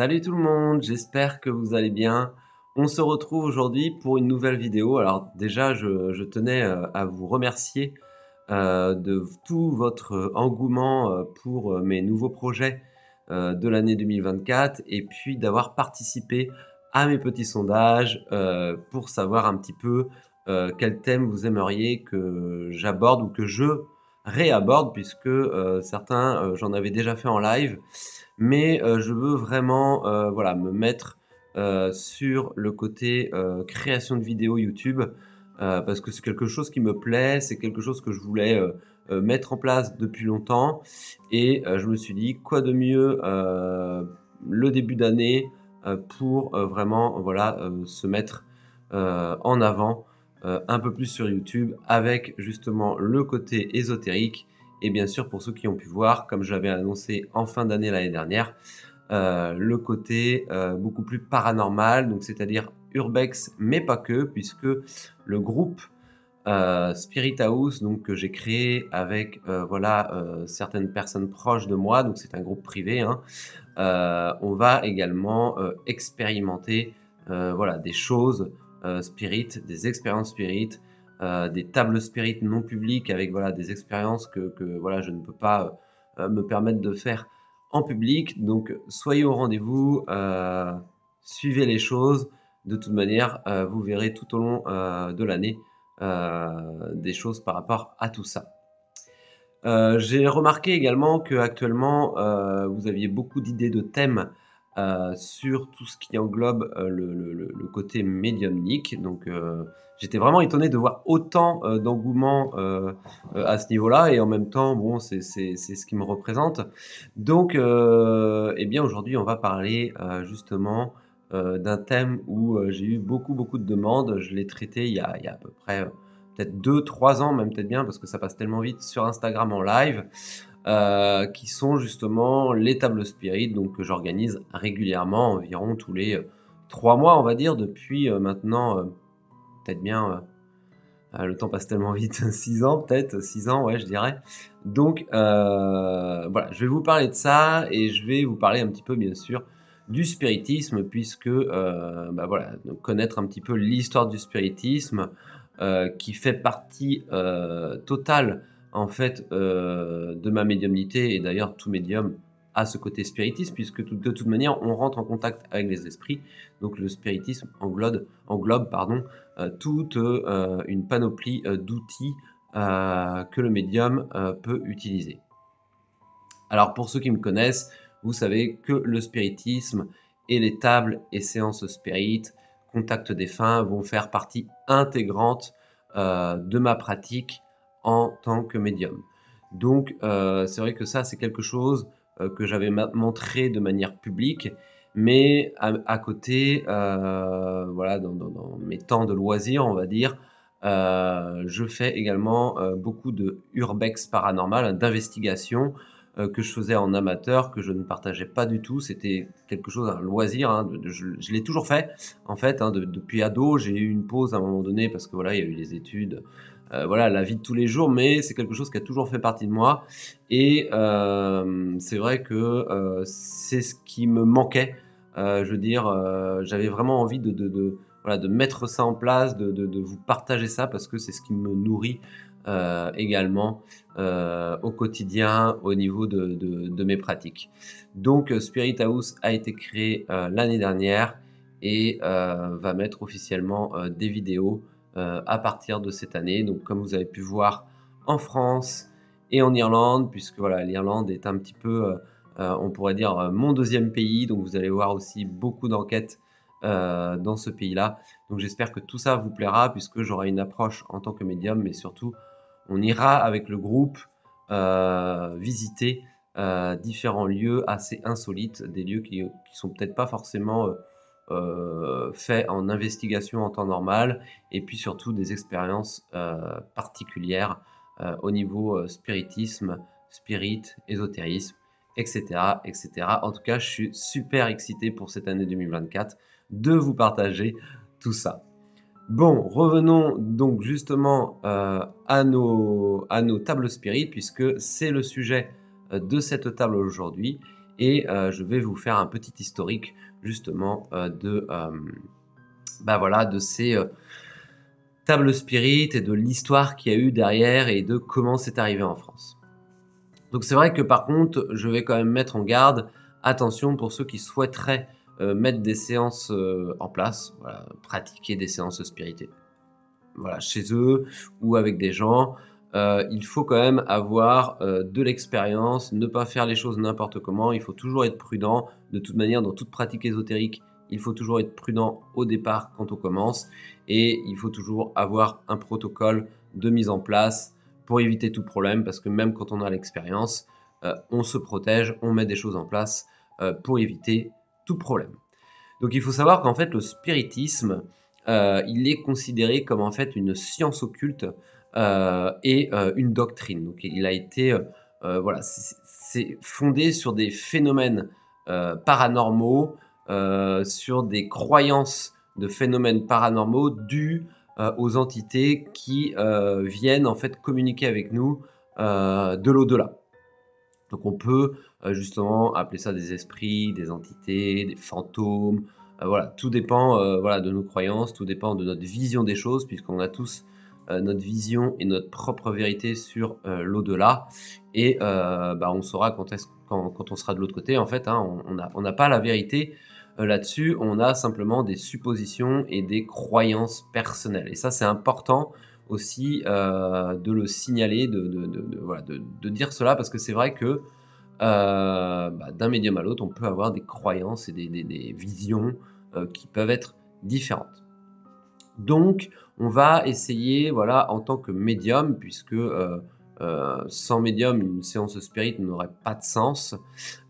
Salut tout le monde, j'espère que vous allez bien. On se retrouve aujourd'hui pour une nouvelle vidéo. Alors déjà, je tenais à vous remercier de tout votre engouement pour mes nouveaux projets de l'année 2024 et puis d'avoir participé à mes petits sondages pour savoir un petit peu quel thème vous aimeriez que j'aborde ou que je réaborde puisque certains, j'en avais déjà fait en live mais je veux vraiment, voilà, me mettre, sur le côté, création de vidéos YouTube, parce que c'est quelque chose qui me plaît, c'est quelque chose que je voulais, mettre en place depuis longtemps et je me suis dit: «Quoi de mieux, le début d'année, pour, vraiment, voilà, se mettre, en avant, un peu plus sur YouTube» avec justement le côté ésotérique et bien sûr, pour ceux qui ont pu voir, comme je l'avais annoncé en fin d'année l'année dernière, le côté beaucoup plus paranormal, donc c'est-à-dire urbex, mais pas que, puisque le groupe Spirit House, donc que j'ai créé avec voilà certaines personnes proches de moi, donc c'est un groupe privé, hein, on va également expérimenter voilà des choses spirit, des expériences spirit, des tables spirit non publiques avec voilà des expériences que voilà je ne peux pas me permettre de faire en public. Donc soyez au rendez-vous, suivez les choses. De toute manière, vous verrez tout au long de l'année des choses par rapport à tout ça. J'ai remarqué également qu'actuellement, vous aviez beaucoup d'idées de thèmes, sur tout ce qui englobe, le côté médiumnique. Donc, j'étais vraiment étonné de voir autant, d'engouement, à ce niveau-là et en même temps, bon, c'est ce qui me représente. Donc, eh bien, aujourd'hui, on va parler, justement, d'un thème où, j'ai eu beaucoup de demandes. Je l'ai traité il y a à peu près, peut-être 2-3 ans, même peut-être bien, parce que ça passe tellement vite sur Instagram en live, qui sont justement les tables spirit, donc que j'organise régulièrement, environ tous les 3 mois, on va dire, depuis maintenant peut-être bien, le temps passe tellement vite, 6 ans peut-être, 6 ans, ouais, je dirais. Donc voilà, je vais vous parler de ça et je vais vous parler un petit peu, bien sûr, du spiritisme puisque, bah, voilà, donc connaître un petit peu l'histoire du spiritisme, qui fait partie, totale, en fait, de ma médiumnité et d'ailleurs tout médium a ce côté spiritiste puisque de toute manière, on rentre en contact avec les esprits. Donc le spiritisme englobe pardon, toute une panoplie d'outils que le médium peut utiliser. Alors pour ceux qui me connaissent, vous savez que le spiritisme et les tables et séances spirit, contact défunt vont faire partie intégrante de ma pratique en tant que médium. Donc c'est vrai que ça c'est quelque chose que j'avais montré de manière publique, mais à côté, voilà, dans mes temps de loisirs, on va dire, je fais également beaucoup de urbex paranormal, d'investigation que je faisais en amateur, que je ne partageais pas du tout. C'était quelque chose, un loisir, hein, je l'ai toujours fait, en fait, hein, depuis ado. J'ai eu une pause à un moment donné parce que voilà, il y a eu les études, voilà, la vie de tous les jours, mais c'est quelque chose qui a toujours fait partie de moi. Et c'est vrai que c'est ce qui me manquait. Je veux dire, j'avais vraiment envie voilà, de mettre ça en place, de vous partager ça parce que c'est ce qui me nourrit également au quotidien au niveau de mes pratiques. Donc Spirit House a été créé l'année dernière et va mettre officiellement des vidéos à partir de cette année. Donc comme vous avez pu voir en France et en Irlande, puisque voilà, l'Irlande est un petit peu, on pourrait dire, mon deuxième pays. Donc vous allez voir aussi beaucoup d'enquêtes dans ce pays-là. Donc j'espère que tout ça vous plaira puisque j'aurai une approche en tant que médium, mais surtout on ira avec le groupe visiter différents lieux assez insolites, des lieux qui sont peut-être pas forcément faits en investigation en temps normal, et puis surtout des expériences particulières au niveau spiritisme, spirit, ésotérisme, etc., etc. En tout cas, je suis super excité pour cette année 2024 de vous partager tout ça. Bon, revenons donc justement à nos tables spirit, puisque c'est le sujet de cette table aujourd'hui. et je vais vous faire un petit historique justement voilà, de ces tables spirites et de l'histoire qu'il y a eu derrière et de comment c'est arrivé en France. Donc c'est vrai que par contre, je vais quand même mettre en garde, attention pour ceux qui souhaiteraient mettre des séances en place, voilà, pratiquer des séances spirituelles. Voilà, chez eux ou avec des gens, il faut quand même avoir de l'expérience, ne pas faire les choses n'importe comment. Il faut toujours être prudent. De toute manière, dans toute pratique ésotérique, il faut toujours être prudent au départ quand on commence et il faut toujours avoir un protocole de mise en place pour éviter tout problème parce que même quand on a l'expérience, on se protège, on met des choses en place pour éviter tout problème. Donc il faut savoir qu'en fait le spiritisme, il est considéré comme en fait une science occulte et une doctrine. Donc il a été, voilà, c'est fondé sur des phénomènes paranormaux, sur des croyances de phénomènes paranormaux dus aux entités qui viennent en fait communiquer avec nous de l'au-delà. Donc on peut justement appeler ça des esprits, des entités, des fantômes. Voilà, tout dépend voilà, de nos croyances, tout dépend de notre vision des choses, puisqu'on a tous notre vision et notre propre vérité sur l'au-delà. Et on saura quand on sera de l'autre côté, en fait, hein, on n'a pas la vérité là-dessus, on a simplement des suppositions et des croyances personnelles. Et ça, c'est important aussi de le signaler, voilà, de dire cela, parce que c'est vrai que d'un médium à l'autre, on peut avoir des croyances et des visions qui peuvent être différentes. Donc, on va essayer, voilà, en tant que médium, puisque sans médium, une séance spirit n'aurait pas de sens.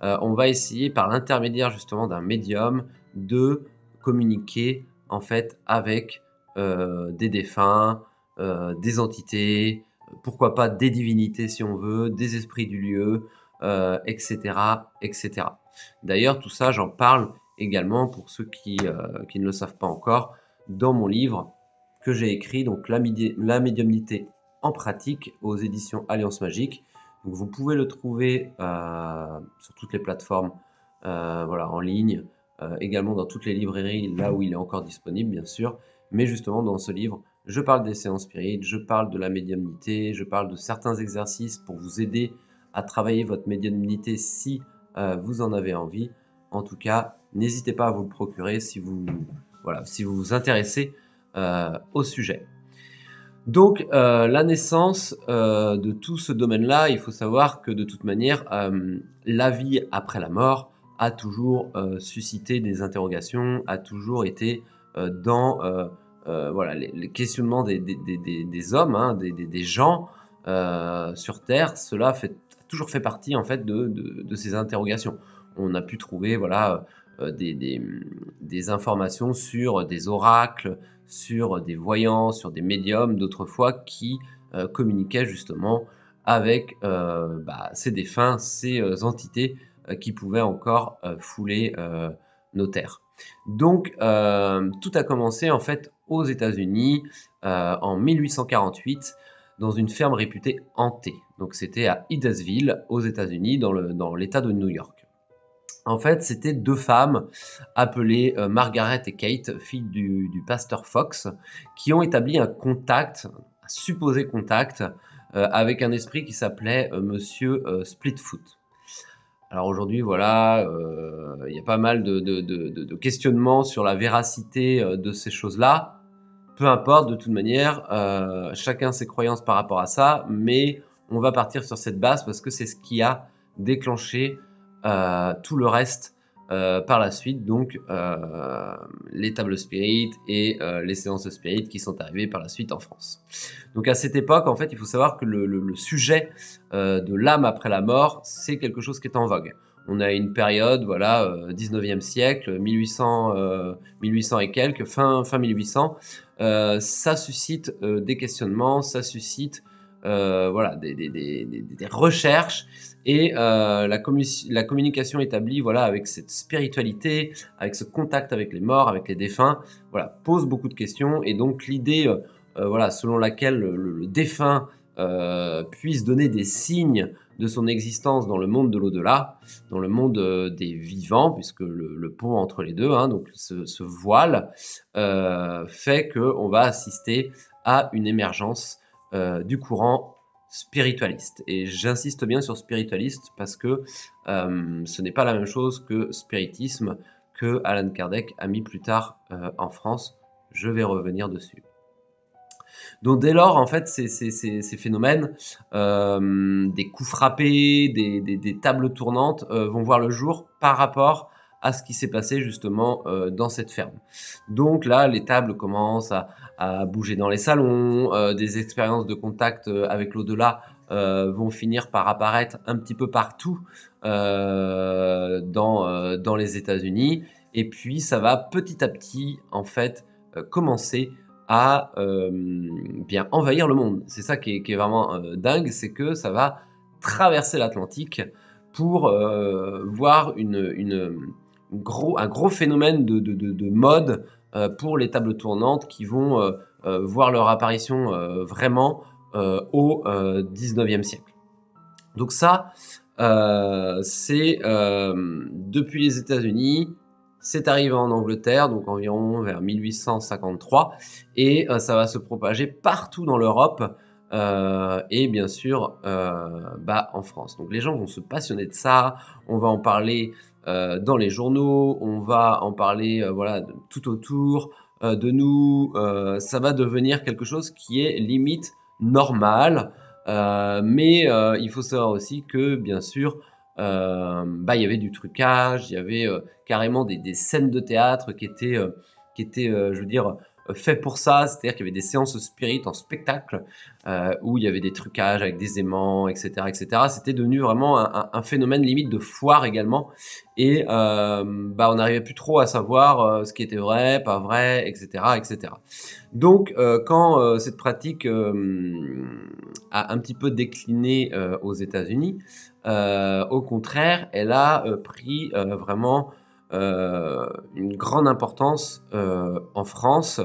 On va essayer, par l'intermédiaire justement d'un médium, de communiquer en fait avec des défunts, des entités, pourquoi pas des divinités si on veut, des esprits du lieu, etc., etc. D'ailleurs, tout ça, j'en parle également pour ceux qui ne le savent pas encore, dans mon livre que j'ai écrit, donc la médiumnité en pratique, aux éditions Alliance Magique. Donc vous pouvez le trouver sur toutes les plateformes voilà, en ligne, également dans toutes les librairies, là où il est encore disponible, bien sûr. Mais justement, dans ce livre, je parle des séances spirites, je parle de la médiumnité, je parle de certains exercices pour vous aider à travailler votre médiumnité si vous en avez envie. En tout cas, n'hésitez pas à vous le procurer si vous, voilà, si vous vous intéressez au sujet. Donc, la naissance de tout ce domaine-là, il faut savoir que de toute manière, la vie après la mort a toujours suscité des interrogations, a toujours été dans voilà, les questionnements des hommes, hein, des gens sur Terre. Cela a toujours fait partie en fait de ces interrogations. On a pu trouver voilà, des informations sur des oracles, sur des voyants, sur des médiums d'autrefois qui communiquaient justement avec ces défunts, ces entités qui pouvaient encore fouler nos terres. Donc tout a commencé en fait aux États-Unis en 1848 dans une ferme réputée hantée. Donc c'était à Edasville aux États-Unis dans l'État de New York. En fait, c'était deux femmes appelées Margaret et Kate, filles du pasteur Fox, qui ont établi un contact, un supposé contact, avec un esprit qui s'appelait Monsieur Splitfoot. Alors aujourd'hui, voilà, il y a pas mal de questionnements sur la véracité de ces choses-là. Peu importe, de toute manière, chacun ses croyances par rapport à ça, mais on va partir sur cette base parce que c'est ce qui a déclenché tout le reste par la suite, donc les tables spirit et les séances spirit qui sont arrivées par la suite en France. Donc à cette époque, en fait, il faut savoir que le sujet de l'âme après la mort, c'est quelque chose qui est en vogue. On a une période, voilà, 19e siècle, 1800 et quelques, fin 1800, ça suscite des questionnements, ça suscite voilà, des recherches et la communication établie voilà, avec cette spiritualité, avec ce contact avec les morts, avec les défunts, voilà, pose beaucoup de questions. Et donc l'idée voilà, selon laquelle le défunt puisse donner des signes de son existence dans le monde de l'au-delà, dans le monde des vivants, puisque le pont entre les deux, hein, donc ce voile, fait qu'on va assister à une émergence du courant spiritualiste. Et j'insiste bien sur spiritualiste parce que ce n'est pas la même chose que spiritisme que Allan Kardec a mis plus tard en France. Je vais revenir dessus. Donc dès lors, en fait, ces phénomènes, des coups frappés, des tables tournantes, vont voir le jour par rapport à ce qui s'est passé justement dans cette ferme. Donc là, les tables commencent à bouger dans les salons, des expériences de contact avec l'au-delà vont finir par apparaître un petit peu partout dans les États-Unis. Et puis ça va petit à petit, en fait, commencer à bien envahir le monde. C'est ça qui est vraiment dingue, c'est que ça va traverser l'Atlantique pour voir un gros phénomène de mode pour les tables tournantes qui vont voir leur apparition vraiment au 19e siècle. Donc ça, c'est depuis les États-Unis. C'est arrivé en Angleterre, donc environ vers 1853, et ça va se propager partout dans l'Europe et bien sûr en France. Donc les gens vont se passionner de ça, on va en parler dans les journaux, on va en parler voilà, tout autour de nous. Ça va devenir quelque chose qui est limite normal, mais il faut savoir aussi que bien sûr, il y avait du trucage, il y avait carrément des scènes de théâtre qui étaient, je veux dire, faits pour ça. C'est-à-dire qu'il y avait des séances spirites en spectacle où il y avait des trucages avec des aimants, etc., etc. C'était devenu vraiment un phénomène limite de foire également. Et on n'arrivait plus trop à savoir ce qui était vrai, pas vrai, etc., etc. Donc, quand cette pratique a un petit peu décliné aux États-Unis, au contraire, elle a pris vraiment une grande importance en France.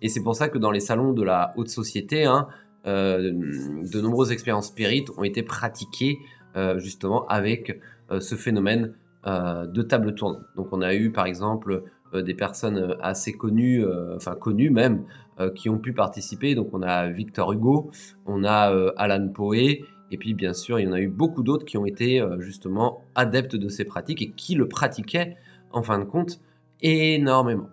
Et c'est pour ça que dans les salons de la haute société, hein, de nombreuses expériences spirites ont été pratiquées justement avec ce phénomène de table tournante. Donc on a eu par exemple des personnes assez connues, enfin connues même, qui ont pu participer. Donc on a Victor Hugo, on a Alan Poe, et puis bien sûr il y en a eu beaucoup d'autres qui ont été justement adeptes de ces pratiques et qui le pratiquaient en fin de compte énormément.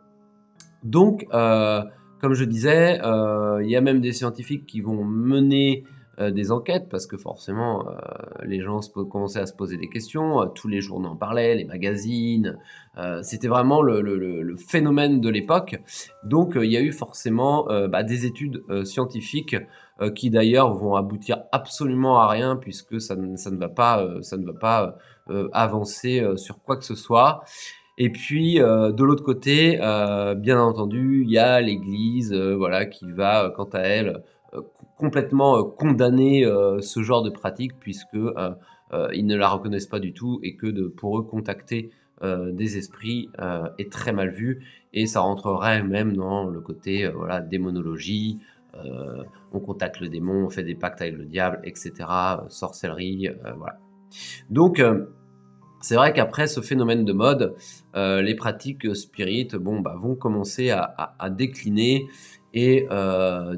Donc comme je disais, il y a même des scientifiques qui vont mener des enquêtes parce que forcément les gens commençaient à se poser des questions, tous les journaux en parlaient, les magazines, c'était vraiment le phénomène de l'époque. Donc il y a eu forcément des études scientifiques qui d'ailleurs vont aboutir absolument à rien puisque ça ne va pas avancer sur quoi que ce soit. Et puis de l'autre côté, bien entendu, il y a l'Église, voilà, qui va quant à elle complètement condamner ce genre de pratique puisque ils ne la reconnaissent pas du tout et que pour eux contacter des esprits est très mal vu et ça rentrerait même dans le côté voilà, démonologie, on contacte le démon, on fait des pactes avec le diable, etc., sorcellerie, voilà. Donc c'est vrai qu'après ce phénomène de mode, les pratiques spirites vont commencer à décliner et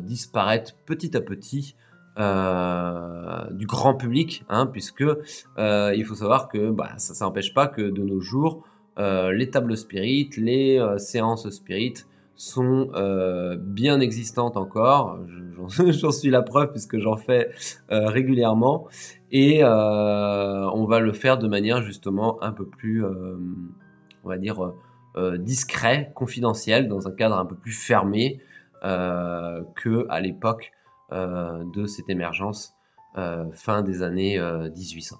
disparaître petit à petit du grand public, hein, puisque il faut savoir que ça n'empêche pas que de nos jours, les tables spirites, les séances spirites sont bien existantes encore. J'en suis la preuve puisque j'en fais régulièrement. Et on va le faire de manière justement un peu plus, on va dire, discret, confidentiel, dans un cadre un peu plus fermé qu'à l'époque de cette émergence fin des années 1800.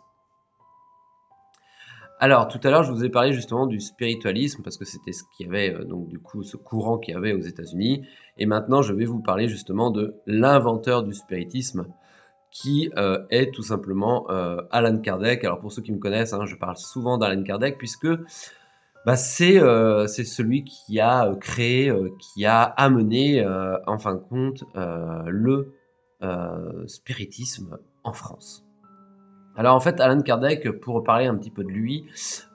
Alors, tout à l'heure, je vous ai parlé justement du spiritualisme parce que c'était ce qu'il y avait, donc du coup, ce courant qu'il y avait aux États-Unis. Et maintenant, je vais vous parler justement de l'inventeur du spiritisme, qui est tout simplement Allan Kardec. Alors pour ceux qui me connaissent, hein, je parle souvent d'Allan Kardec puisque c'est celui qui a créé, qui a amené en fin de compte le spiritisme en France. Alors en fait, Alan Kardec, pour parler un petit peu de lui,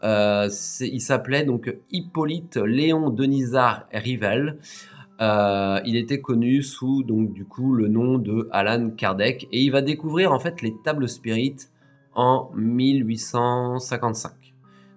il s'appelait donc Hippolyte Léon Denisard Rivel. Il était connu sous donc du coup le nom de Alan Kardec et il va découvrir en fait les tables spirites en 1855.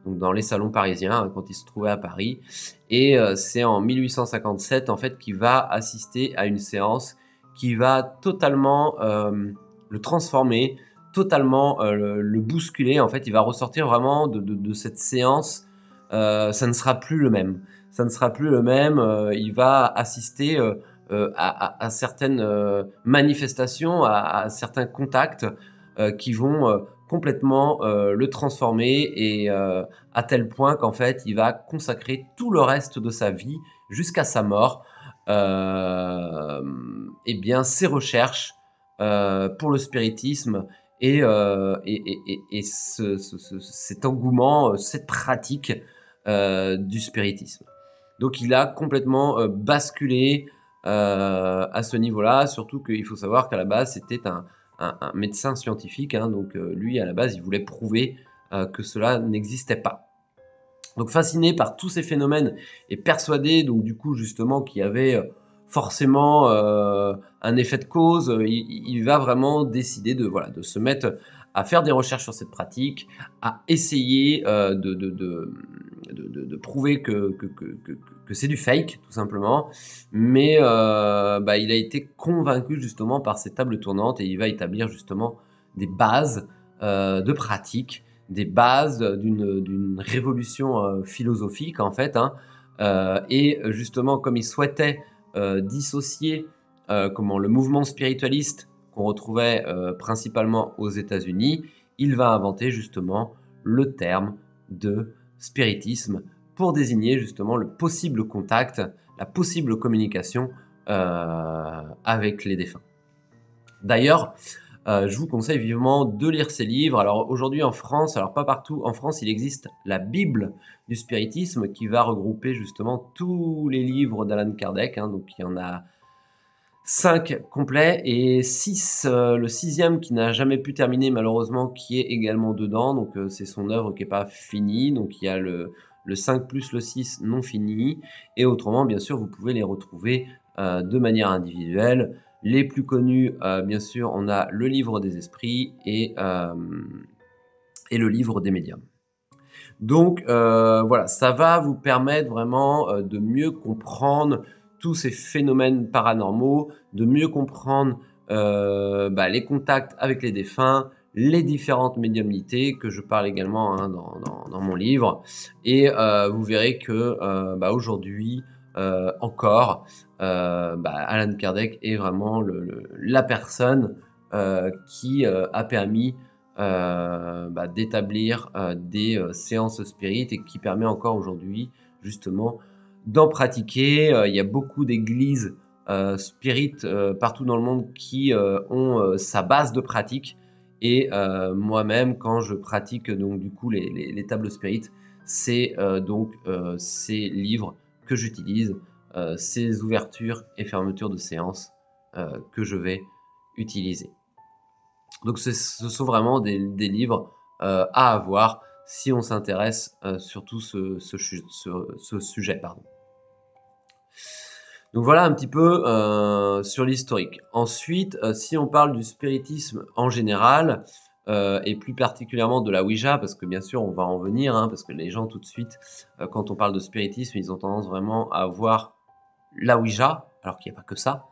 Donc dans les salons parisiens, hein, quand il se trouvait à Paris. Et c'est en 1857 en fait qu'il va assister à une séance qui va totalement le transformer, totalement le bousculer. En fait, il va ressortir vraiment de cette séance. Ça ne sera plus le même. Ça ne sera plus le même. Il va assister à certaines manifestations, à certains contacts qui vont complètement le transformer et à tel point qu'en fait, il va consacrer tout le reste de sa vie jusqu'à sa mort, et bien ses recherches pour le spiritisme et cet engouement, cette pratique du spiritisme. Donc il a complètement basculé à ce niveau-là, surtout qu'il faut savoir qu'à la base c'était un médecin scientifique, hein, donc lui à la base il voulait prouver que cela n'existait pas. Donc fasciné par tous ces phénomènes et persuadé donc du coup justement qu'il y avait forcément un effet de cause, il va vraiment décider de, voilà, de se mettre à faire des recherches sur cette pratique, à essayer de prouver que c'est du fake tout simplement, mais il a été convaincu justement par ces tables tournantes et il va établir justement des bases de pratique, des bases d'une révolution philosophique en fait, hein, et justement comme il souhaitait dissocier comment le mouvement spiritualiste qu'on retrouvait principalement aux États-Unis, il va inventer justement le terme de spiritisme pour désigner justement le possible contact, la possible communication avec les défunts. D'ailleurs, je vous conseille vivement de lire ces livres. Alors aujourd'hui en France, alors pas partout, en France il existe la Bible du spiritisme qui va regrouper justement tous les livres d'Alan Kardec, hein, donc il y en a 5 complets et 6, le 6e qui n'a jamais pu terminer malheureusement qui est également dedans, donc c'est son œuvre qui n'est pas finie, donc il y a le 5 plus le 6 non fini et autrement bien sûr vous pouvez les retrouver de manière individuelle. Les plus connus, bien sûr, on a le livre des esprits et le livre des médiums. Donc voilà, ça va vous permettre vraiment de mieux comprendre tous ces phénomènes paranormaux, de mieux comprendre les contacts avec les défunts, les différentes médiumnités que je parle également hein, dans mon livre. Et vous verrez que aujourd'hui encore, Alan Kardec est vraiment la personne qui a permis d'établir des séances spirites et qui permet encore aujourd'hui justement d'en pratiquer. Il y a beaucoup d'églises spirites partout dans le monde qui ont sa base de pratique et moi-même quand je pratique donc du coup les tables spirites, c'est donc ces livres que j'utilise, ces ouvertures et fermetures de séances que je vais utiliser. Donc ce sont vraiment des livres à avoir si on s'intéresse surtout ce sujet. Pardon. Donc voilà un petit peu sur l'historique. Ensuite, si on parle du spiritisme en général, et plus particulièrement de la Ouija, parce que bien sûr on va en venir, hein, parce que les gens tout de suite, quand on parle de spiritisme, ils ont tendance vraiment à voir la Ouija, alors qu'il n'y a pas que ça.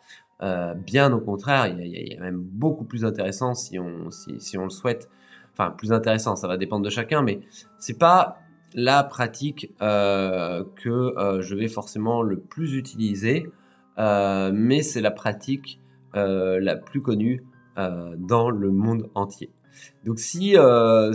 Bien au contraire, il y a même beaucoup plus intéressant si on le souhaite. Enfin, plus intéressant, ça va dépendre de chacun, mais c'est pas la pratique que je vais forcément le plus utiliser, mais c'est la pratique la plus connue dans le monde entier. Donc si le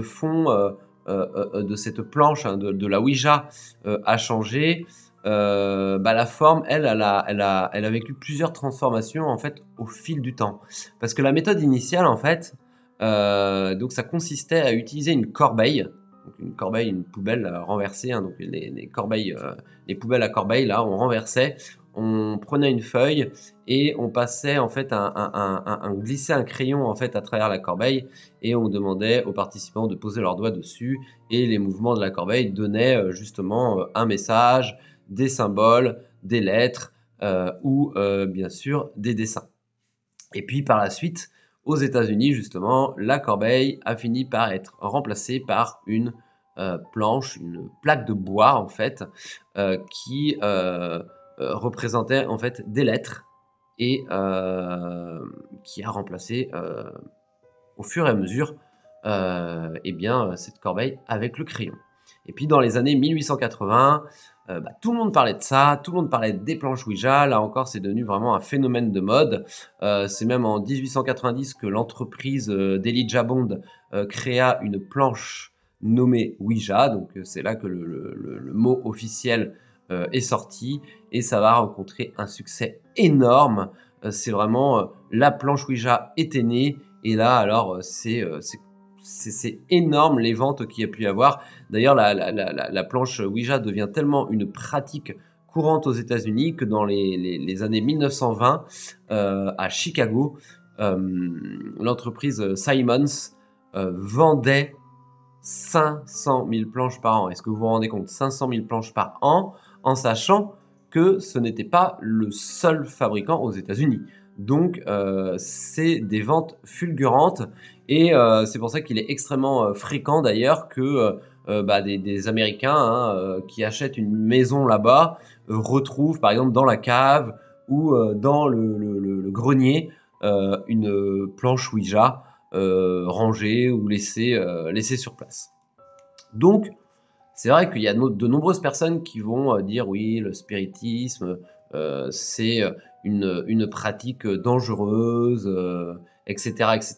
fond de cette planche hein, de la Ouija a changé, la forme, elle a vécu plusieurs transformations en fait au fil du temps. Parce que la méthode initiale en fait, donc ça consistait à utiliser une corbeille, donc une corbeille, une poubelle renversée, hein, donc les corbeilles, les poubelles à corbeille là, on renversait, on prenait une feuille et on passait en fait on glissait un crayon en fait à travers la corbeille et on demandait aux participants de poser leurs doigts dessus et les mouvements de la corbeille donnaient justement un message, des symboles, des lettres ou bien sûr des dessins. Et puis par la suite, aux États-Unis justement, la corbeille a fini par être remplacée par une planche, une plaque de bois en fait, qui représentait en fait des lettres et qui a remplacé au fur et à mesure eh bien, cette corbeille avec le crayon. Et puis dans les années 1880, tout le monde parlait de ça, tout le monde parlait des planches Ouija. Là encore, c'est devenu vraiment un phénomène de mode. C'est même en 1890 que l'entreprise d'Elijah Bond créa une planche nommée Ouija. Donc c'est là que le mot officiel est sorti et ça va rencontrer un succès énorme. C'est vraiment la planche Ouija était née et là alors c'est énorme les ventes qu'il y a pu y avoir. D'ailleurs, la planche Ouija devient tellement une pratique courante aux États-Unis que dans les années 1920, à Chicago, l'entreprise Simons vendait 500 000 planches par an. Est-ce que vous vous rendez compte? 500 000 planches par an, en sachant que ce n'était pas le seul fabricant aux États-Unis. Donc, c'est des ventes fulgurantes et c'est pour ça qu'il est extrêmement fréquent d'ailleurs que des Américains qui achètent une maison là-bas retrouvent par exemple dans la cave ou dans le grenier une planche Ouija rangée ou laissée sur place. Donc, c'est vrai qu'il y a de nombreuses personnes qui vont dire oui, le spiritisme, c'est une pratique dangereuse, etc., etc.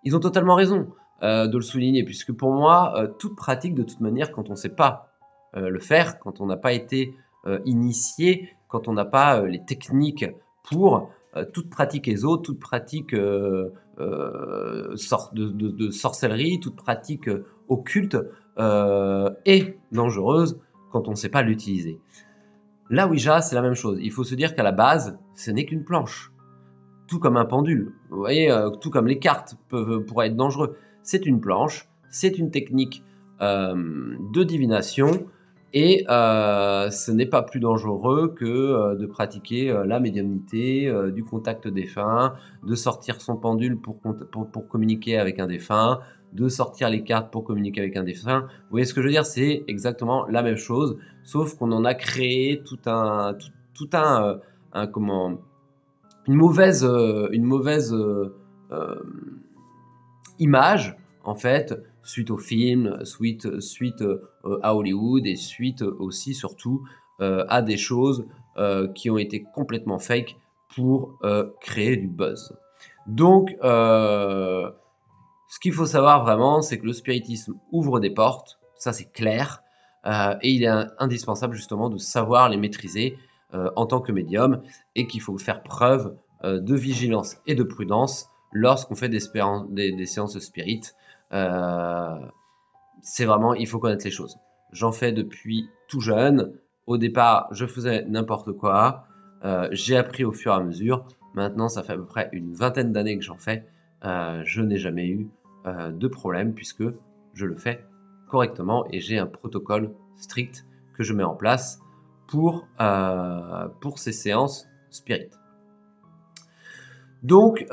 Ils ont totalement raison de le souligner, puisque pour moi, toute pratique, de toute manière, quand on ne sait pas le faire, quand on n'a pas été initié, quand on n'a pas les techniques pour, toute pratique éso, toute pratique de sorcellerie, toute pratique occulte est dangereuse quand on ne sait pas l'utiliser. La Ouija, c'est la même chose. Il faut se dire qu'à la base, ce n'est qu'une planche. Tout comme un pendule. Vous voyez, tout comme les cartes pourraient être dangereux. C'est une planche, c'est une technique de divination et ce n'est pas plus dangereux que de pratiquer la médiumnité, du contact défunt, de sortir son pendule pour communiquer avec un défunt, de sortir les cartes pour communiquer avec un défunt. Vous voyez ce que je veux dire? C'est exactement la même chose, sauf qu'on en a créé une mauvaise image, en fait, suite au film, suite à Hollywood et suite aussi, surtout, à des choses qui ont été complètement fake pour créer du buzz. Donc, ce qu'il faut savoir vraiment, c'est que le spiritisme ouvre des portes, ça c'est clair, et il est indispensable justement de savoir les maîtriser en tant que médium, et qu'il faut faire preuve de vigilance et de prudence lorsqu'on fait des séances spirit. C'est vraiment, il faut connaître les choses. J'en fais depuis tout jeune. Au départ, je faisais n'importe quoi. J'ai appris au fur et à mesure. Maintenant, ça fait à peu près une vingtaine d'années que j'en fais. Je n'ai jamais eu de problème puisque je le fais correctement et j'ai un protocole strict que je mets en place pour ces séances spirit. Donc,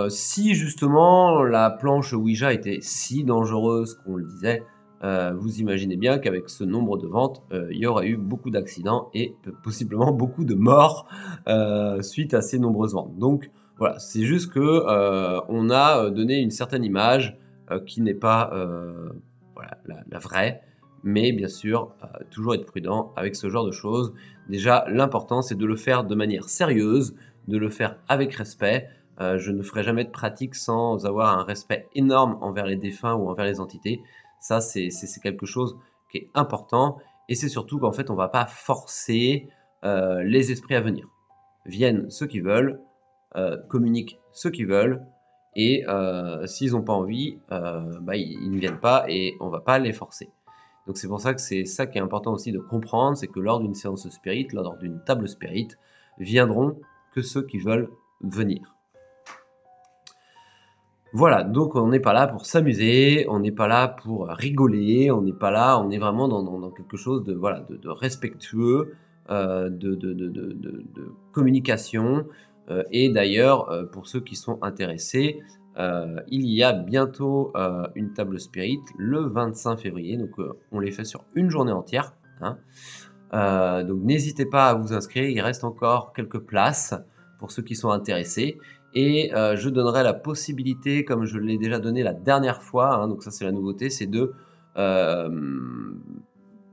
si justement la planche Ouija était si dangereuse qu'on le disait, vous imaginez bien qu'avec ce nombre de ventes, il y aurait eu beaucoup d'accidents et possiblement beaucoup de morts suite à ces nombreuses ventes. Donc voilà, c'est juste que on a donné une certaine image qui n'est pas voilà, la vraie, mais bien sûr, toujours être prudent avec ce genre de choses. Déjà, l'important, c'est de le faire de manière sérieuse, de le faire avec respect. Je ne ferai jamais de pratique sans avoir un respect énorme envers les défunts ou envers les entités. Ça, c'est quelque chose qui est important. Et c'est surtout qu'en fait, on ne va pas forcer les esprits à venir. Viennent ceux qui veulent, communiquent ceux qui veulent. Et s'ils n'ont pas envie, ils ne viennent pas et on ne va pas les forcer. Donc c'est pour ça que c'est ça qui est important aussi de comprendre, c'est que lors d'une séance spirit, lors d'une table spirit, viendront que ceux qui veulent venir. Voilà, donc on n'est pas là pour s'amuser, on n'est pas là pour rigoler, on n'est pas là, on est vraiment dans quelque chose de, voilà, de respectueux, de communication. Et d'ailleurs, pour ceux qui sont intéressés, il y a bientôt une table spirit le 25 février, donc on les fait sur une journée entière, hein. Donc n'hésitez pas à vous inscrire, il reste encore quelques places pour ceux qui sont intéressés. Et je donnerai la possibilité, comme je l'ai déjà donné la dernière fois, hein, donc ça c'est la nouveauté, c'est de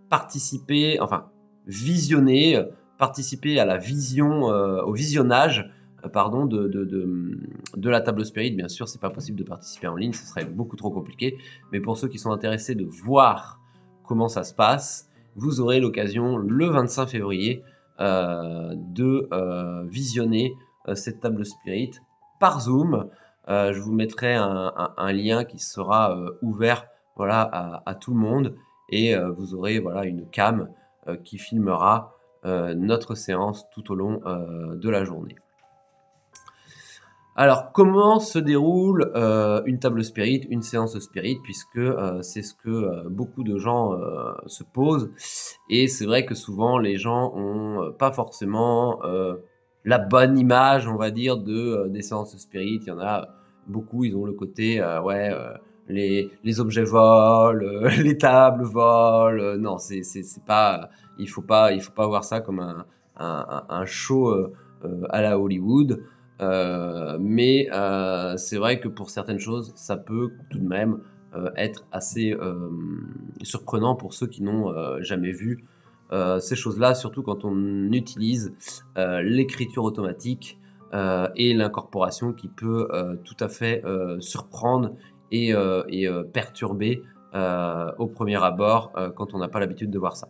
participer, enfin visionner, participer à la vision, au visionnage, pardon, de la table spirit. Bien sûr, c'est pas possible de participer en ligne, ce serait beaucoup trop compliqué. Mais pour ceux qui sont intéressés de voir comment ça se passe, vous aurez l'occasion le 25 février de visionner cette table spirit par Zoom. Je vous mettrai un lien qui sera ouvert, voilà, à tout le monde, et vous aurez, voilà, une cam qui filmera notre séance tout au long de la journée. Alors, comment se déroule une table spirit, une séance spirit, puisque c'est ce que beaucoup de gens se posent, et c'est vrai que souvent les gens ont pas forcément la bonne image, on va dire, des séances spirit. Il y en a beaucoup, ils ont le côté ouais, les objets volent, les tables volent. Non, c'est pas, il faut pas voir ça comme un show à la Hollywood. Mais c'est vrai que pour certaines choses, ça peut tout de même être assez surprenant pour ceux qui n'ont jamais vu ces choses-là, surtout quand on utilise l'écriture automatique et l'incorporation qui peut tout à fait surprendre et perturber au premier abord quand on n'a pas l'habitude de voir ça.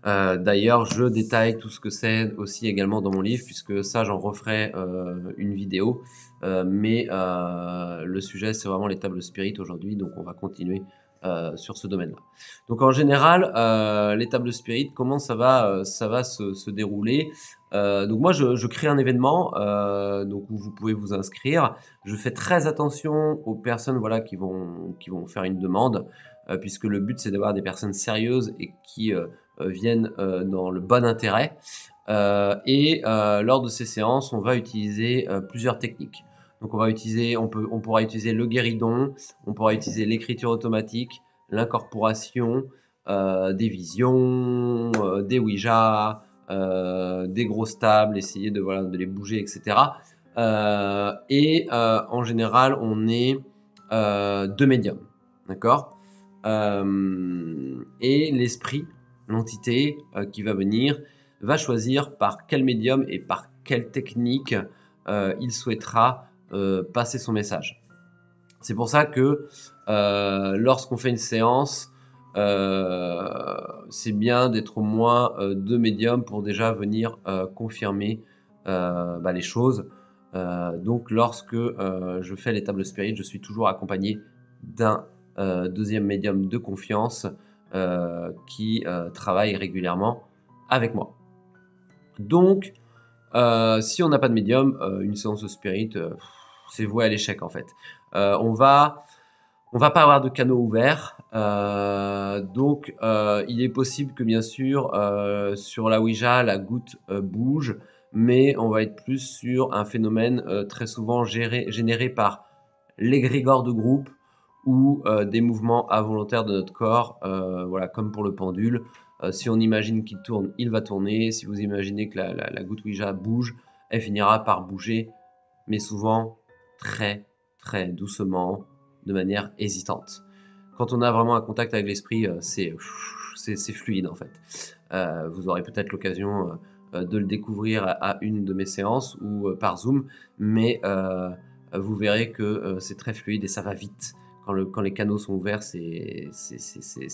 D'ailleurs, je détaille tout ce que c'est aussi également dans mon livre, puisque ça, j'en referai une vidéo. Mais le sujet, c'est vraiment les tables spirit aujourd'hui, donc on va continuer sur ce domaine-là. Donc en général, les tables spirit, comment ça va se dérouler? Donc moi, je crée un événement donc où vous pouvez vous inscrire. Je fais très attention aux personnes, voilà, qui vont faire une demande, puisque le but, c'est d'avoir des personnes sérieuses et qui viennent dans le bon intérêt. Et lors de ces séances, on va utiliser plusieurs techniques. Donc on pourra utiliser le guéridon, on pourra utiliser l'écriture automatique, l'incorporation, des visions, des Ouija, des grosses tables, essayer de, voilà, de les bouger, etc. En général, on est deux médiums, d'accord? Et l'esprit, l'entité qui va venir, va choisir par quel médium et par quelle technique il souhaitera passer son message. C'est pour ça que lorsqu'on fait une séance, c'est bien d'être au moins deux médiums pour déjà venir confirmer les choses. Donc lorsque je fais les tables spirit, je suis toujours accompagné d'un deuxième médium de confiance qui travaille régulièrement avec moi. Donc, si on n'a pas de médium, une séance de spirit, c'est voué à l'échec en fait. On va pas avoir de canaux ouverts, donc il est possible que bien sûr sur la Ouija la goutte bouge, mais on va être plus sur un phénomène très souvent généré par l'égrégore de groupe ou des mouvements involontaires de notre corps, voilà, comme pour le pendule. Si on imagine qu'il tourne, il va tourner. Si vous imaginez que la goutte Ouija bouge, elle finira par bouger, mais souvent très très doucement, de manière hésitante. Quand on a vraiment un contact avec l'esprit, c'est fluide en fait. Vous aurez peut-être l'occasion de le découvrir à une de mes séances ou par Zoom, mais vous verrez que c'est très fluide et ça va vite. Quand les canaux sont ouverts, c'est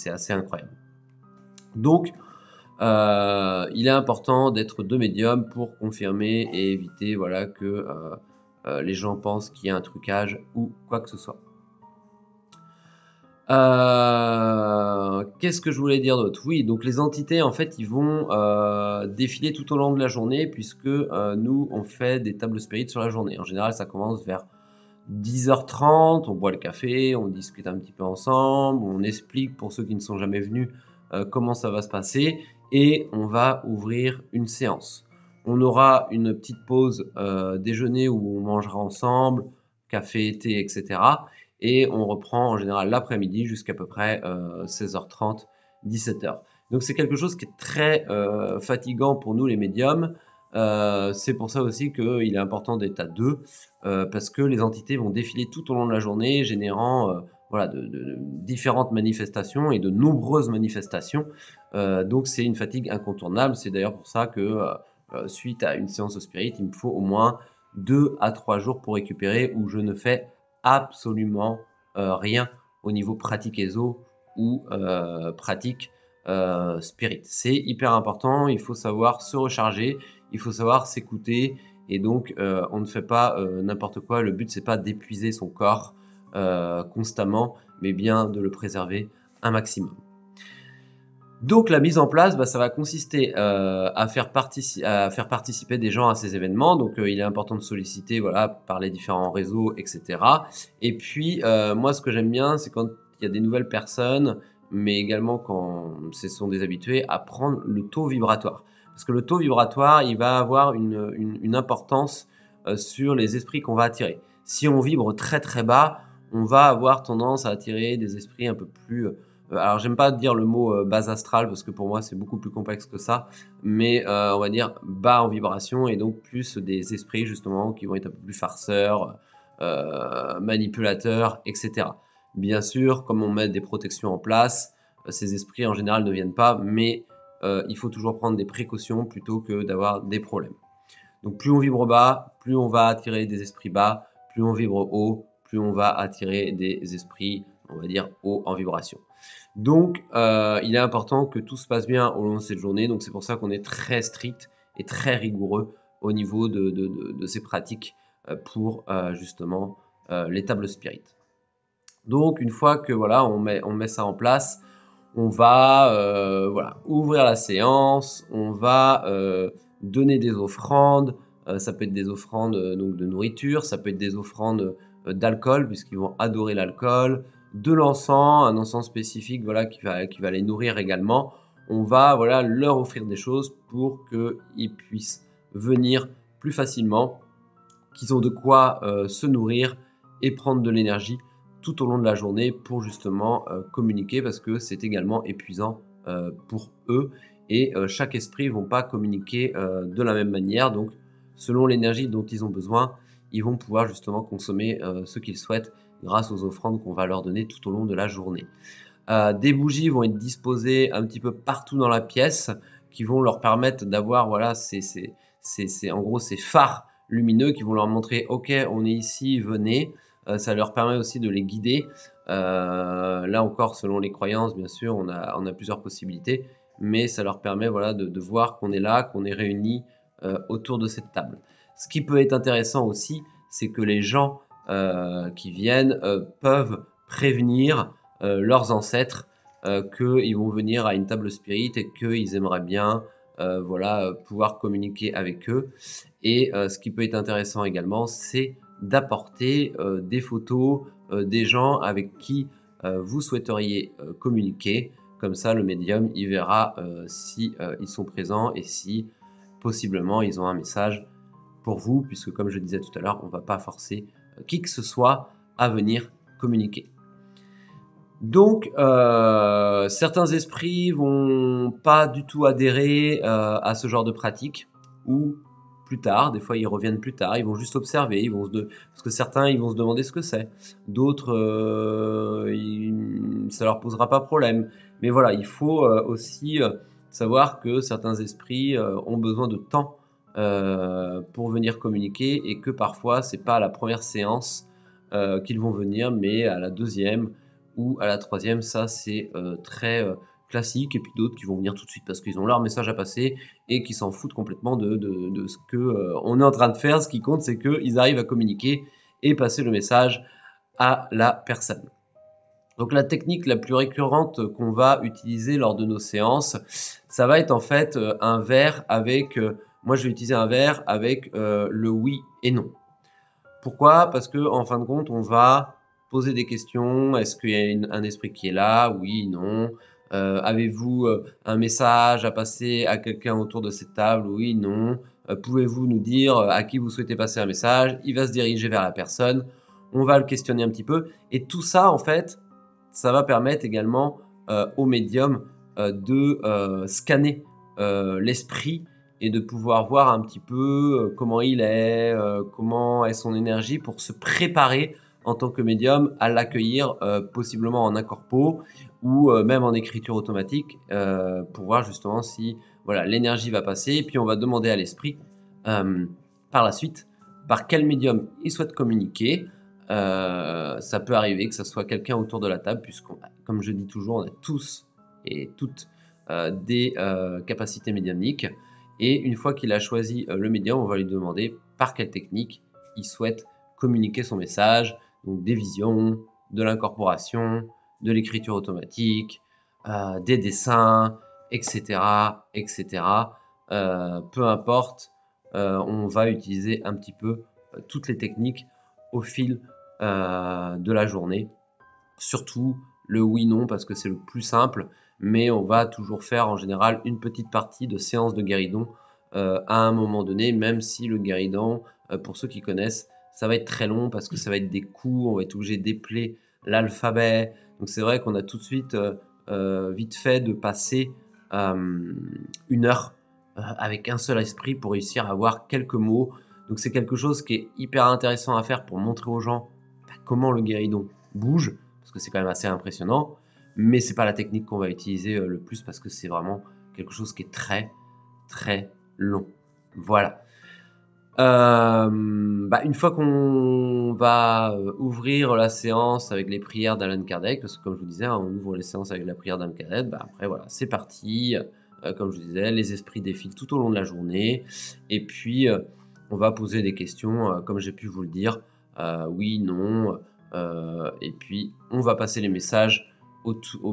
assez incroyable. Donc, il est important d'être deux médiums pour confirmer et éviter, voilà, que les gens pensent qu'il y a un trucage ou quoi que ce soit. Qu'est-ce que je voulais dire d'autre? Oui, donc les entités, en fait, ils vont, défiler tout au long de la journée puisque, nous, on fait des tables spirites sur la journée. En général, ça commence vers 10h30, on boit le café, on discute un petit peu ensemble, on explique pour ceux qui ne sont jamais venus, comment ça va se passer et on va ouvrir une séance. On aura une petite pause, déjeuner où on mangera ensemble, café, thé et cetera et on reprend en général l'après-midi jusqu'à peu près, 16h30-17h. Donc c'est quelque chose qui est très, fatigant pour nous les médiums. C'est pour ça aussi qu'il est important d'être à 2, parce que les entités vont défiler tout au long de la journée, générant, voilà, de différentes manifestations et de nombreuses manifestations. Donc c'est une fatigue incontournable. C'est d'ailleurs pour ça que, suite à une séance de spirit, il me faut au moins 2 à 3 jours pour récupérer où je ne fais absolument, rien au niveau pratique ESO ou, pratique, spirit. C'est hyper important, il faut savoir se recharger, il faut savoir s'écouter et donc, on ne fait pas, n'importe quoi. Le but, c'est pas d'épuiser son corps, constamment, mais bien de le préserver un maximum. Donc la mise en place, bah, ça va consister, à faire participer des gens à ces événements. Donc, il est important de solliciter, voilà, par les différents réseaux et cetera. Et puis, moi, ce que j'aime bien, c'est quand il y a des nouvelles personnes, mais également quand ce sont des habitués, à prendre le taux vibratoire. Parce que le taux vibratoire, il va avoir une importance, sur les esprits qu'on va attirer. Si on vibre très, très bas, on va avoir tendance à attirer des esprits un peu plus, alors j'aime pas dire le mot, base astrale parce que pour moi c'est beaucoup plus complexe que ça, mais on va dire bas en vibration et donc plus des esprits justement qui vont être un peu plus farceurs, manipulateurs et cetera. Bien sûr, comme on met des protections en place, ces esprits en général ne viennent pas, mais il faut toujours prendre des précautions plutôt que d'avoir des problèmes. Donc plus on vibre bas, plus on va attirer des esprits bas, plus on vibre haut, plus on va attirer des esprits, on va dire, hauts en vibration. Donc, il est important que tout se passe bien au long de cette journée. Donc c'est pour ça qu'on est très strict et très rigoureux au niveau de ces pratiques, pour, justement, les tables spirit. Donc une fois que voilà, on met ça en place, on va, voilà, ouvrir la séance, on va, donner des offrandes, ça peut être des offrandes, donc de nourriture, ça peut être des offrandes, d'alcool puisqu'ils vont adorer l'alcool, de l'encens, un encens spécifique, voilà, qui va les nourrir également. On va, voilà, leur offrir des choses pour qu'ils puissent venir plus facilement, qu'ils ont de quoi, se nourrir et prendre de l'énergie tout au long de la journée pour justement, communiquer parce que c'est également épuisant, pour eux et chaque esprit vont pas communiquer, de la même manière donc selon l'énergie dont ils ont besoin, ils vont pouvoir justement consommer, ce qu'ils souhaitent grâce aux offrandes qu'on va leur donner tout au long de la journée. Des bougies vont être disposées un petit peu partout dans la pièce, qui vont leur permettre d'avoir, voilà, en gros, ces phares lumineux qui vont leur montrer: «OK, on est ici, venez». Ça leur permet aussi de les guider. Là encore, selon les croyances, bien sûr, on a plusieurs possibilités, mais ça leur permet, voilà, de voir qu'on est là, qu'on est réunis, autour de cette table. Ce qui peut être intéressant aussi, c'est que les gens, qui viennent, peuvent prévenir leurs ancêtres, qu'ils vont venir à une table spirit et qu'ils aimeraient bien, voilà, pouvoir communiquer avec eux et ce qui peut être intéressant également, c'est d'apporter, des photos, des gens avec qui, vous souhaiteriez, communiquer. Comme ça, le médium, il verra, si, ils sont présents et si, possiblement, ils ont un message pour vous puisque comme je disais tout à l'heure, on ne va pas forcer, qui que ce soit à venir communiquer. Donc, certains esprits vont pas du tout adhérer, à ce genre de pratique ou plus tard, des fois ils reviennent plus tard, ils vont juste observer, ils vont se de parce que certains, ils vont se demander ce que c'est. D'autres, ça leur posera pas problème. Mais voilà, il faut, aussi, savoir que certains esprits, ont besoin de temps, pour venir communiquer et que parfois c'est pas à la première séance, qu'ils vont venir, mais à la deuxième ou à la troisième, ça c'est, très, classique et puis d'autres qui vont venir tout de suite parce qu'ils ont leur message à passer et qui s'en foutent complètement de ce que, on est en train de faire. Ce qui compte, c'est qu'ils arrivent à communiquer et passer le message à la personne. Donc la technique la plus récurrente qu'on va utiliser lors de nos séances, ça va être en fait, un verre avec, moi je vais utiliser un verre avec, le oui et non. Pourquoi? Parce qu'en fin de compte, on va poser des questions. Est-ce qu'il y a un esprit qui est là? Oui, non. Avez-vous un message à passer à quelqu'un autour de cette table? Oui, non. Pouvez-vous nous dire à qui vous souhaitez passer un message? Il va se diriger vers la personne. On va le questionner un petit peu. Et tout ça, en fait, ça va permettre également au médium de scanner l'esprit et de pouvoir voir un petit peu, comment il est, comment est son énergie pour se préparer en tant que médium à l'accueillir, possiblement en incorpo ou, même en écriture automatique, pour voir justement si, voilà, l'énergie va passer et puis on va demander à l'esprit, hem, par la suite, par quel médium il souhaite communiquer. Ça peut arriver que ça soit quelqu'un autour de la table puisqu'on a, comme je dis toujours, on a tous et toutes, des, capacités médiumniques et une fois qu'il a choisi, le médium, on va lui demander par quelle technique il souhaite communiquer son message, donc des visions, de l'incorporation, de l'écriture automatique, des dessins et cetera et cetera. Peu importe, on va utiliser un petit peu, toutes les techniques au fil, de la journée. Surtout le oui/non parce que c'est le plus simple, mais on va toujours faire en général une petite partie de séance de guéridon, à un moment donné, même si le guéridon, pour ceux qui connaissent, ça va être très long parce que ça va être des coups, on va être obligé d'épeler l'alphabet. Donc c'est vrai qu'on a tout de suite, vite fait de passer, 1 heure, avec un seul esprit pour réussir à avoir quelques mots. Donc c'est quelque chose qui est hyper intéressant à faire pour montrer aux gens, bah, comment le guéridon bouge, parce que c'est quand même assez impressionnant, mais c'est pas la technique qu'on va utiliser, le plus parce que c'est vraiment quelque chose qui est très, très long. Voilà. Bah, une fois qu'on va, ouvrir la séance avec les prières d'Allan Kardec, parce que comme je vous disais, hein, on ouvre les séances avec la prière d'Allan Kardec, bah, après voilà, c'est parti, comme je vous disais, les esprits défilent tout au long de la journée et puis, on va poser des questions, comme j'ai pu vous le dire, oui, non, et puis on va passer les messages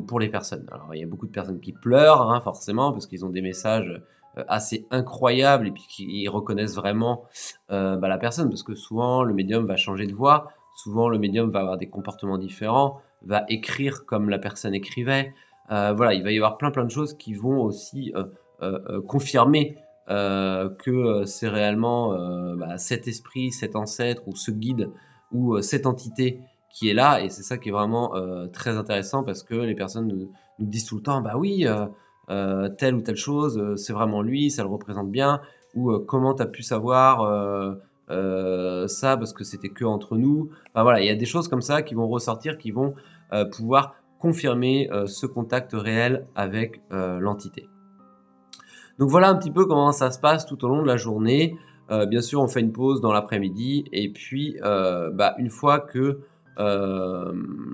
pour les personnes. Alors il y a beaucoup de personnes qui pleurent, hein, forcément, parce qu'ils ont des messages, assez incroyables et puis qui reconnaissent vraiment, bah, la personne. Parce que souvent le médium va changer de voix, souvent le médium va avoir des comportements différents, va écrire comme la personne écrivait. Voilà, il va y avoir plein de choses qui vont aussi, confirmer, que, c'est réellement, bah, cet esprit, cet ancêtre ou ce guide ou, cette entité qui est là et c'est ça qui est vraiment, très intéressant parce que les personnes nous disent tout le temps: «Bah oui, telle ou telle chose, c'est vraiment lui, ça le représente bien» ou, «Comment tu as pu savoir, ça parce que c'était que entre nous?» Enfin voilà, il y a des choses comme ça qui vont ressortir, qui vont, pouvoir confirmer, ce contact réel avec, l'entité. Donc voilà un petit peu comment ça se passe tout au long de la journée. Bien sûr, on fait une pause dans l'après-midi et puis, bah, une fois que,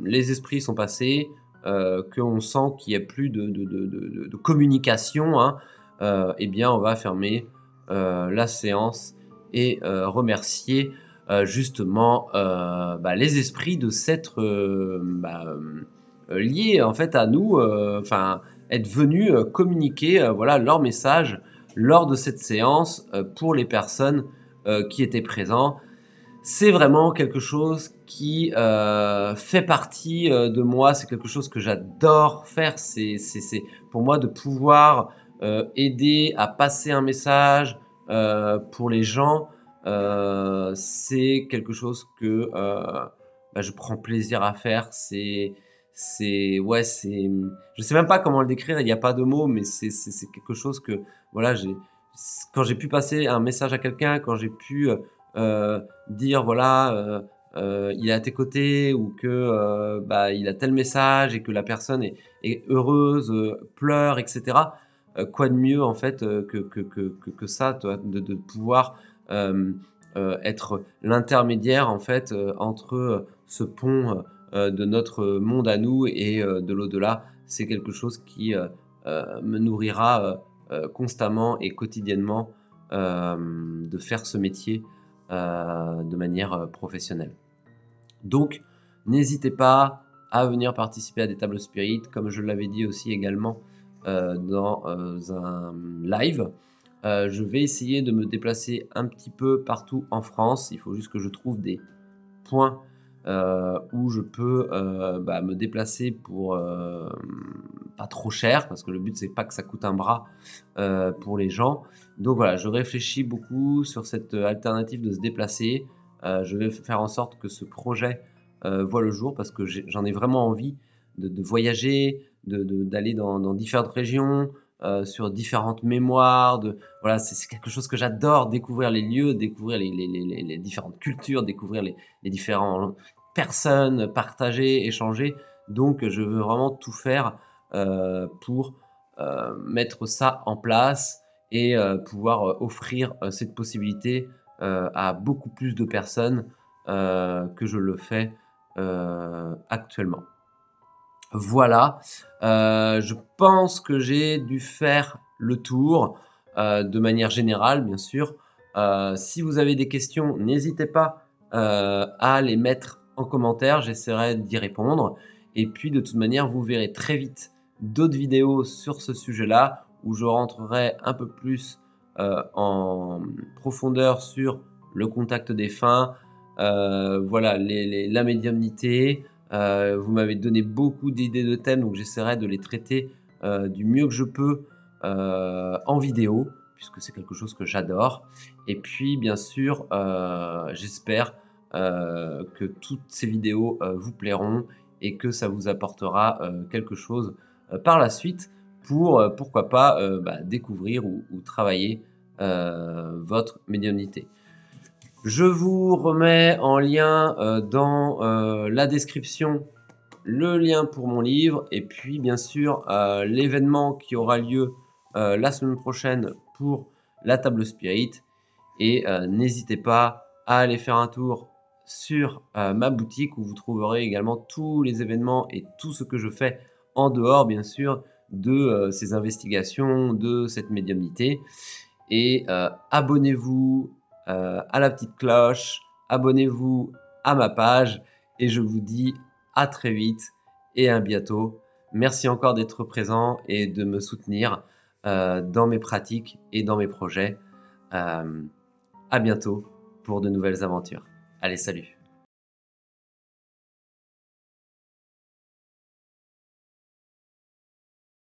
les esprits sont passés, qu'on sent qu'il y a plus de communication, hein, et bien, on va fermer, la séance et remercier, justement, bah, les esprits de s'être, liés en fait à nous, enfin être venus, communiquer, voilà leur message lors de cette séance, pour les personnes, qui étaient présents. C'est vraiment quelque chose qui, fait partie, de moi. C'est quelque chose que j'adore faire. C'est pour moi de pouvoir, aider à passer un message, pour les gens, c'est quelque chose que, bah, je prends plaisir à faire. C'est ouais, c'est, je sais même pas comment le décrire, il y a pas de mots, mais c'est quelque chose que, voilà, quand j'ai pu passer un message à quelqu'un, quand j'ai pu, dire voilà, il est à tes côtés ou que, bah, il a tel message et que la personne est heureuse, pleure et cetera. Quoi de mieux en fait, que ça, toi, de pouvoir, être l'intermédiaire en fait, entre, ce pont, de notre monde à nous et de l'au-delà. C'est quelque chose qui, me nourrira, constamment et quotidiennement, de faire ce métier, de manière, professionnelle. Donc n'hésitez pas à venir participer à des tables spirit, comme je l'avais dit aussi également dans un live. Je vais essayer de me déplacer un petit peu partout en France. Il faut juste que je trouve des points où je peux me déplacer pour pas trop cher, parce que le but c'est pas que ça coûte un bras pour les gens. Donc voilà, je réfléchis beaucoup sur cette alternative de se déplacer. Je vais faire en sorte que ce projet voit le jour, parce que j'en ai vraiment envie de voyager, d'aller dans différentes régions, sur différentes mémoires. Voilà, c'est quelque chose que j'adore, découvrir les lieux, découvrir les différentes cultures, découvrir les différentes personnes, partager, échanger. Donc, je veux vraiment tout faire pour mettre ça en place et pouvoir offrir cette possibilité à beaucoup plus de personnes que je le fais actuellement. Voilà, je pense que j'ai dû faire le tour de manière générale, bien sûr. Si vous avez des questions, n'hésitez pas à les mettre en commentaire, j'essaierai d'y répondre. Et puis de toute manière, vous verrez très vite d'autres vidéos sur ce sujet-là, où je rentrerai un peu plus en profondeur sur le contact défunt, voilà, la médiumnité. Vous m'avez donné beaucoup d'idées de thèmes, donc j'essaierai de les traiter du mieux que je peux en vidéo, puisque c'est quelque chose que j'adore. Et puis bien sûr, j'espère que toutes ces vidéos vous plairont et que ça vous apportera quelque chose par la suite pour, pourquoi pas, découvrir ou travailler votre médiumnité. Je vous remets en lien dans la description le lien pour mon livre, et puis bien sûr l'événement qui aura lieu la semaine prochaine pour la table spirit. Et n'hésitez pas à aller faire un tour sur ma boutique, où vous trouverez également tous les événements et tout ce que je fais en dehors, bien sûr, de ces investigations, de cette médiumnité. Et abonnez-vous à la petite cloche, abonnez-vous à ma page, et je vous dis à très vite et à bientôt. Merci encore d'être présent et de me soutenir dans mes pratiques et dans mes projets. À bientôt pour de nouvelles aventures. Allez, salut!